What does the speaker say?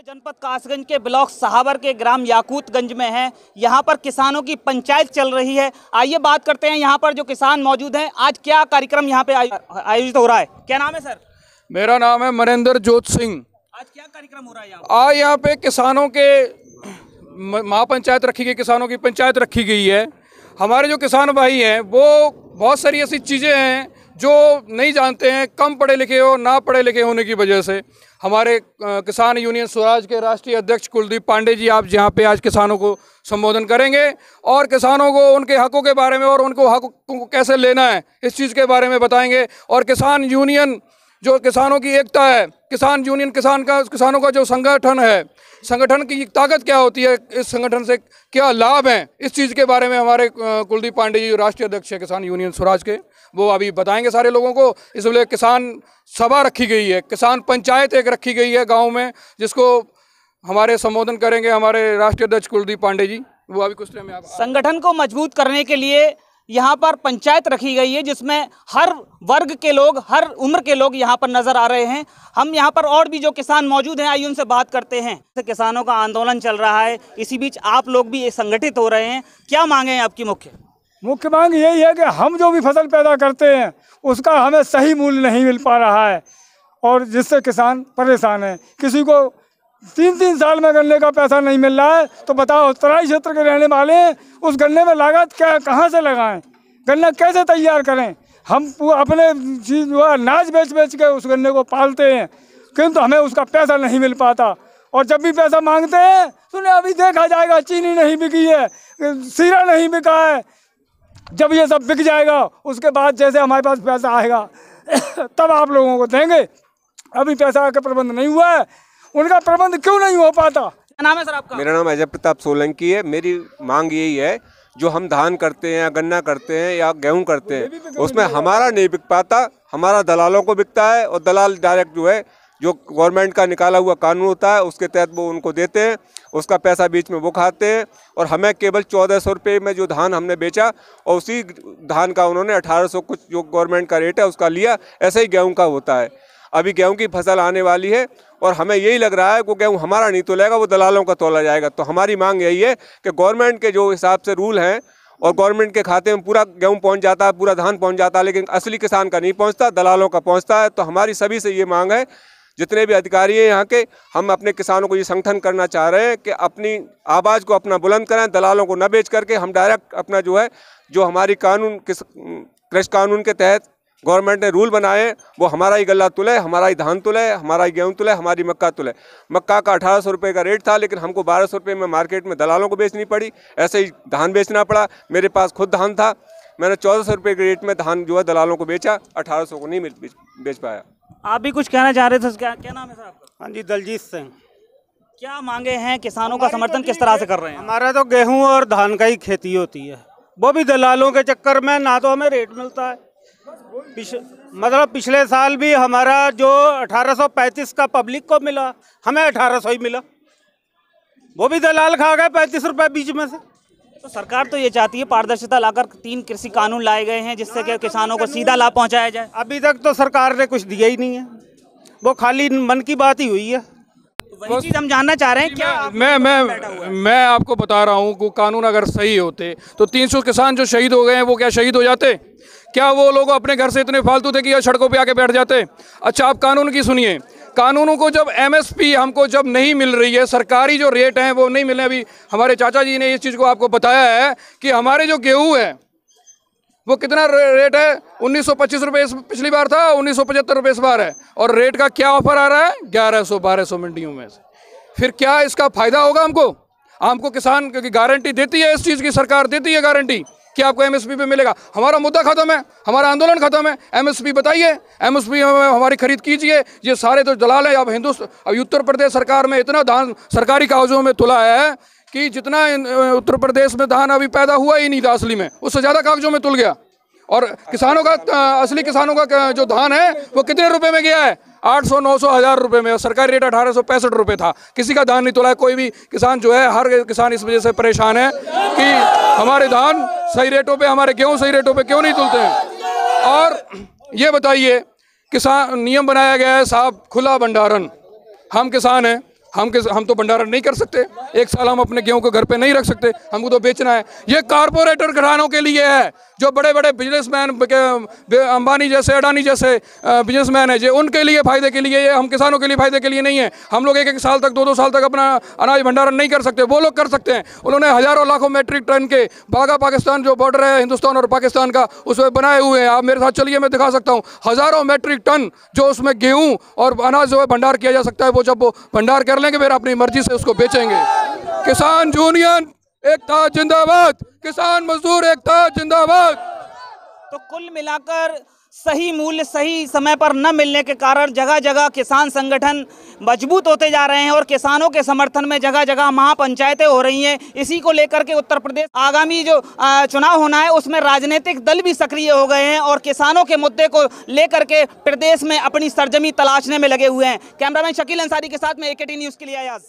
जनपद कासगंज के ब्लॉक सहावर के ग्राम याकूतगंज में है। यहाँ पर किसानों की पंचायत चल रही है। आइए बात करते हैं यहाँ पर जो किसान मौजूद हैं। आज क्या कार्यक्रम यहाँ पे आयोजित हो रहा है? क्या नाम है सर? मेरा नाम है मनेंद्र जोत सिंह। आज क्या कार्यक्रम हो रहा है आज यहाँ पे किसानों के महापंचायत रखी गई, किसानों की पंचायत रखी गई है। हमारे जो किसान भाई हैं वो बहुत सारी ऐसी चीज़ें हैं जो नहीं जानते हैं, कम पढ़े लिखे और ना पढ़े लिखे होने की वजह से। हमारे किसान यूनियन स्वराज के राष्ट्रीय अध्यक्ष कुलदीप पांडे जी आप यहाँ पे आज किसानों को संबोधन करेंगे और किसानों को उनके हकों के बारे में और उनको हकों को कैसे लेना है इस चीज़ के बारे में बताएंगे। और किसान यूनियन जो किसानों की एकता है, किसान यूनियन किसानों का जो संगठन है, संगठन की ताकत क्या होती है, इस संगठन से क्या लाभ हैं, इस चीज़ के बारे में हमारे कुलदीप पांडे जी राष्ट्रीय अध्यक्ष है किसान यूनियन स्वराज के, वो अभी बताएंगे सारे लोगों को। इसलिए किसान सभा रखी गई है, किसान पंचायत एक रखी गई है गांव में, जिसको हमारे संबोधन करेंगे हमारे राष्ट्रीय अध्यक्ष कुलदीप पांडे जी। वो अभी कुछ टाइम में संगठन को मजबूत करने के लिए यहाँ पर पंचायत रखी गई है, जिसमें हर वर्ग के लोग, हर उम्र के लोग यहाँ पर नजर आ रहे हैं। हम यहाँ पर और भी जो किसान मौजूद हैं, आइए उनसे बात करते हैं। किसानों का आंदोलन चल रहा है, इसी बीच आप लोग भी संगठित हो रहे हैं। क्या मांगे हैं आपकी? मुख्य मांग यही है कि हम जो भी फसल पैदा करते हैं उसका हमें सही मूल्य नहीं मिल पा रहा है और जिससे किसान परेशान है। किसी को 3-3 साल में गन्ने का पैसा नहीं मिल रहा है, तो बताओ तराई क्षेत्र के रहने वाले उस गन्ने में लागत क्या, कहाँ से लगाएं, गन्ना कैसे तैयार करें? हम अपने चीज़ जो है अनाज बेच के उस गन्ने को पालते हैं, किंतु हमें उसका पैसा नहीं मिल पाता। और जब भी पैसा मांगते हैं तो अभी देखा जाएगा चीनी नहीं बिकी है, सीरा नहीं बिका है। जब ये सब बिक जाएगा उसके बाद जैसे हमारे पास पैसा आएगा तब आप लोगों को देंगे। अभी पैसा का प्रबंध नहीं हुआ है, उनका प्रबंध क्यों नहीं हो पाता? क्या नाम है सर आपका? मेरा नाम अजय प्रताप सोलंकी है। मेरी मांग यही है, जो हम धान करते हैं या गन्ना करते हैं या गेहूं करते हैं उसमें हमारा नहीं बिक पाता, हमारा दलालों को बिकता है और दलाल डायरेक्ट जो है जो गवर्नमेंट का निकाला हुआ कानून होता है उसके तहत वो उनको देते हैं, उसका पैसा बीच में वो खाते हैं। और हमें केवल 1400 रुपये में जो धान हमने बेचा और उसी धान का उन्होंने 1800 कुछ जो गवर्नमेंट का रेट है उसका लिया। ऐसे ही गेहूँ का होता है। अभी गेहूं की फसल आने वाली है और हमें यही लग रहा है कि गेहूं हमारा नहीं तोलेगा, वो दलालों का तोला जाएगा। तो हमारी मांग यही है कि गवर्नमेंट के जो हिसाब से रूल हैं और गवर्नमेंट के खाते में पूरा गेहूं पहुंच जाता है, पूरा धान पहुंच जाता है, लेकिन असली किसान का नहीं पहुंचता, दलालों का पहुंचता है। तो हमारी सभी से ये मांग है, जितने भी अधिकारी हैं यहाँ के, हम अपने किसानों को ये संगठन करना चाह रहे हैं कि अपनी आवाज़ को अपना बुलंद करें, दलालों को न बेच करके हम डायरेक्ट अपना जो है जो हमारी कृषि कानून के तहत गवर्नमेंट ने रूल बनाए वो हमारा ही गल्ला तुले, हमारा ही धान तुले, हमारा ही गेहूं तुले, हमारी मक्का तुले। मक्का का 1800 रुपये का रेट था, लेकिन हमको 1200 रुपये में मार्केट में दलालों को बेचनी पड़ी। ऐसे ही धान बेचना पड़ा। मेरे पास खुद धान था, मैंने 1400 रुपये के रेट में धान जो है दलालों को बेचा, 1800 को नहीं बेच पाया। आप भी कुछ कहना चाह रहे थे? क्या नाम है सर आपका? हाँ जी, दलजीत सिंह। क्या मांगे हैं? किसानों का समर्थन किस तरह से कर रहे हैं? हमारा तो गेहूँ और धान का ही खेती होती है, वो भी दलालों के चक्कर में, ना तो हमें रेट मिलता है। मतलब पिछले साल भी हमारा जो 1835 का पब्लिक को मिला, हमें 1800 ही मिला, वो भी दलाल खा गए 35 रुपए बीच में से। तो सरकार तो ये चाहती है पारदर्शिता लाकर 3 कृषि कानून लाए गए हैं जिससे कि किसानों को सीधा लाभ पहुंचाया जाए। अभी तक तो सरकार ने कुछ दिया ही नहीं है, वो खाली मन की बात ही हुई है। वही चीज हम जानना चाह रहे हैं। क्या मैं आपको बता रहा हूँ कि कानून अगर सही होते तो 300 किसान जो शहीद हो गए हैं वो क्या शहीद हो जाते? क्या वो लोग अपने घर से इतने फालतू थे कि सड़कों पे आके बैठ जाते? अच्छा, आप कानून की सुनिए। कानूनों को जब एमएसपी हमको जब नहीं मिल रही है, सरकारी जो रेट हैं वो नहीं मिल रहे। अभी हमारे चाचा जी ने इस चीज़ को आपको बताया है कि हमारे जो गेहूँ है वो कितना रेट है, 1925 रुपये पिछली बार था, 1975 रुपये इस बार है। और रेट का क्या ऑफर आ रहा है? 1100-1200 मंडियों में से। फिर क्या इसका फायदा होगा हमको किसान की गारंटी देती है, इस चीज़ की सरकार देती है गारंटी कि आपको एमएसपी पे मिलेगा। हमारा मुद्दा खत्म है, हमारा आंदोलन खत्म है। एमएसपी बताइए, एमएसपी हमारी खरीद कीजिए। ये सारे तो दलाल है। अब उत्तर प्रदेश सरकार में इतना धान सरकारी कागजों में तुला है कि जितना उत्तर प्रदेश में धान अभी पैदा हुआ ही नहीं था असली में, उससे ज़्यादा कागजों में तुल गया। और किसानों का असली किसानों का जो धान है वो कितने रुपए में गया है? 800-900 हज़ार रुपये में, सरकारी रेट 1865 रुपये था। किसी का धान नहीं तोला है, कोई भी किसान जो है, हर किसान इस वजह से परेशान है कि हमारे धान सही रेटों पे, हमारे गेहूँ सही रेटों पे क्यों नहीं तुलते हैं। और ये बताइए, किसान नियम बनाया गया है साहब खुला भंडारण, हम किसान हैं, हम तो भंडारण नहीं कर सकते, एक साल हम अपने गेहूं को घर पे नहीं रख सकते, हमको तो बेचना है। ये कारपोरेटर घरानों के लिए है, जो बड़े बड़े बिजनेसमैन, अंबानी जैसे, अडानी जैसे बिजनेसमैन है, जो उनके लिए फ़ायदे के लिए, ये हम किसानों के लिए फ़ायदे के लिए नहीं है। हम लोग एक साल तक, 2 साल तक अपना अनाज भंडारण नहीं कर सकते, वो लोग कर सकते हैं। उन्होंने हज़ारों लाखों मेट्रिक टन के बाघा पाकिस्तान जो बॉर्डर है हिंदुस्तान और पाकिस्तान का, उसमें बनाए हुए हैं। आप मेरे साथ चलिए, मैं दिखा सकता हूँ हज़ारों मेट्रिक टन जो उसमें गेहूँ और अनाज जो है भंडार किया जा सकता है। वो जब वो भंडार कर लेंगे, फिर अपनी मर्जी से उसको बेचेंगे। किसान यूनियन एकता जिंदाबाद, किसान मजदूर एकता जिंदाबाद। तो कुल मिलाकर सही मूल्य सही समय पर न मिलने के कारण जगह जगह किसान संगठन मजबूत होते जा रहे हैं और किसानों के समर्थन में जगह जगह महापंचायतें हो रही हैं। इसी को लेकर के उत्तर प्रदेश आगामी जो चुनाव होना है उसमें राजनीतिक दल भी सक्रिय हो गए हैं और किसानों के मुद्दे को लेकर के प्रदेश में अपनी सरजमी तलाशने में लगे हुए हैं। कैमरामैन शकील अंसारी के साथ में AKT न्यूज़ के लिए अयाज।